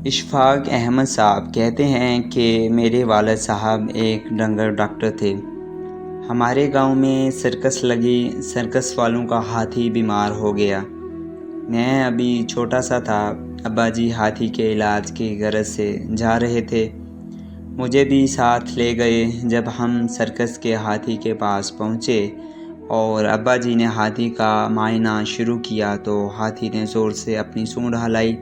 اشفاق احمد صاحب کہتے ہیں کہ میرے والد صاحب ایک ڈنگر ڈاکٹر تھے۔ ہمارے گاؤں میں سرکس لگی، سرکس والوں کا ہاتھی بیمار ہو گیا۔ میں ابھی چھوٹا سا تھا، ابا جی ہاتھی کے علاج کی غرض سے جا رہے تھے، مجھے بھی ساتھ لے گئے۔ جب ہم سرکس کے ہاتھی کے پاس پہنچے اور ابا جی نے ہاتھی کا معائنہ شروع کیا تو ہاتھی نے زور سے اپنی سونڈ ہلائی،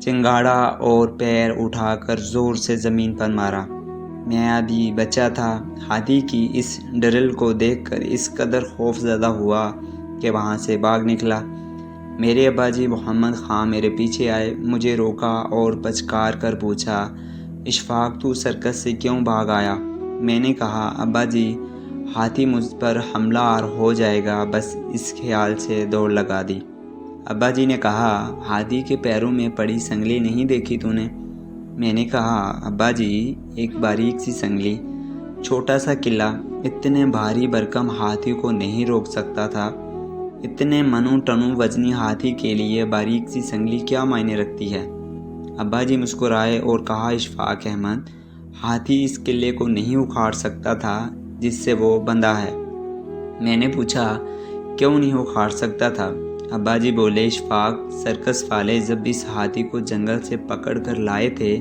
چنگاڑا اور پیر اٹھا کر زور سے زمین پر مارا۔ میں ابھی بچہ تھا، ہاتھی کی اس ڈرل کو دیکھ کر اس قدر خوف زدہ ہوا کہ وہاں سے بھاگ نکلا۔ میرے ابا جی محمد خان میرے پیچھے آئے، مجھے روکا اور پچکار کر پوچھا، اشفاق تو سرکس سے کیوں بھاگ آیا؟ میں نے کہا، ابا جی ہاتھی مجھ پر حملہ آور ہو جائے گا، بس اس خیال سے دوڑ لگا دی۔ ابا جی نے کہا، ہاتھی کے پیروں میں پڑی سنگلی نہیں دیکھی تو نے؟ میں نے کہا، ابا جی ایک باریک سی سنگلی، چھوٹا سا قلعہ، اتنے بھاری بھرکم ہاتھی کو نہیں روک سکتا تھا۔ اتنے منو ٹنو وزنی ہاتھی کے لیے باریک سی سنگلی کیا معنی رکھتی ہے؟ ابا جی مسکرائے اور کہا، اشفاق احمد، ہاتھی اس قلعے کو نہیں اکھاڑ سکتا تھا جس سے وہ بندھا ہے۔ میں نے پوچھا، کیوں نہیں اکھاڑ سکتا تھا؟ ابا جی بولے، اشفاق، سرکس والے جب اس ہاتھی کو جنگل سے پکڑ کر لائے تھے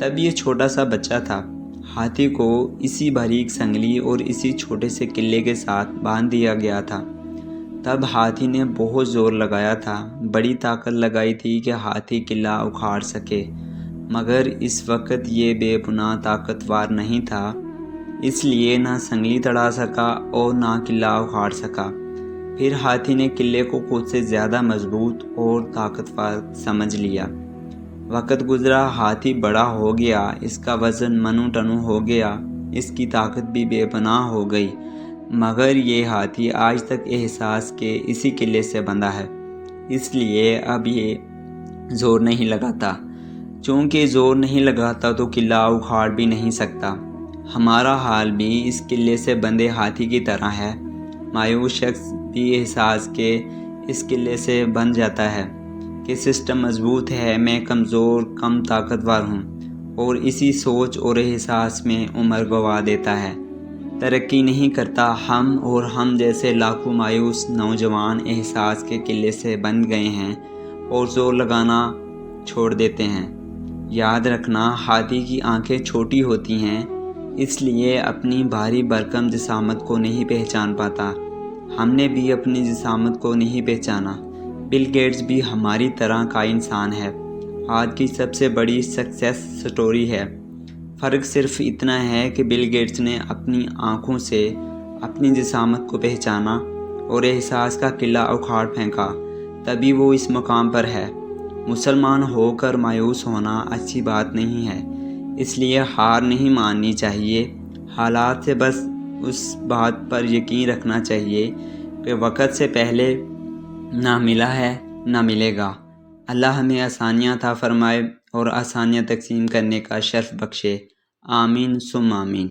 تب یہ چھوٹا سا بچہ تھا۔ ہاتھی کو اسی باریک سنگلی اور اسی چھوٹے سے قلعے کے ساتھ باندھ دیا گیا تھا۔ تب ہاتھی نے بہت زور لگایا تھا، بڑی طاقت لگائی تھی کہ ہاتھی قلعہ اکھاڑ سکے، مگر اس وقت یہ بے پناہ طاقتور نہیں تھا، اس لیے نہ سنگلی تڑا سکا اور نہ قلعہ اکھاڑ سکا۔ پھر ہاتھی نے قلعے کو خود سے زیادہ مضبوط اور طاقتور سمجھ لیا۔ وقت گزرا، ہاتھی بڑا ہو گیا، اس کا وزن منو ٹنو ہو گیا، اس کی طاقت بھی بے پناہ ہو گئی، مگر یہ ہاتھی آج تک احساس کے اسی قلعے سے بندھا ہے، اس لیے اب یہ زور نہیں لگاتا۔ چونکہ زور نہیں لگاتا تو قلعہ اکھاڑ بھی نہیں سکتا۔ ہمارا حال بھی اس قلعے سے بندھے ہاتھی کی طرح ہے۔ مایوس شخص بھی احساس کے اس قلعے سے بندھ جاتا ہے کہ سسٹم مضبوط ہے، میں کمزور، کم طاقتور ہوں، اور اسی سوچ اور احساس میں عمر گنوا دیتا ہے، ترقی نہیں کرتا۔ ہم جیسے لاکھوں مایوس نوجوان احساس کے قلعے سے بندھ گئے ہیں اور زور لگانا چھوڑ دیتے ہیں۔ یاد رکھنا، ہاتھی کی آنکھیں چھوٹی ہوتی ہیں، اس لیے اپنی بھاری بھرکم جسامت کو نہیں پہچان پاتا۔ ہم نے بھی اپنی جسامت کو نہیں پہچانا۔ بل گیٹس بھی ہماری طرح کا انسان ہے، آج کی سب سے بڑی سکسیس سٹوری ہے۔ فرق صرف اتنا ہے کہ بل گیٹس نے اپنی آنکھوں سے اپنی جسامت کو پہچانا اور احساس کا قلعہ اکھاڑ پھینکا، تبھی وہ اس مقام پر ہے۔ مسلمان ہو کر مایوس ہونا اچھی بات نہیں ہے، اس لیے ہار نہیں ماننی چاہیے۔ حالات سے بس اس بات پر یقین رکھنا چاہیے کہ وقت سے پہلے نہ ملا ہے نہ ملے گا۔ اللہ ہمیں آسانیاں عطا فرمائے اور آسانیاں تقسیم کرنے کا شرف بخشے۔ آمین ثم آمین۔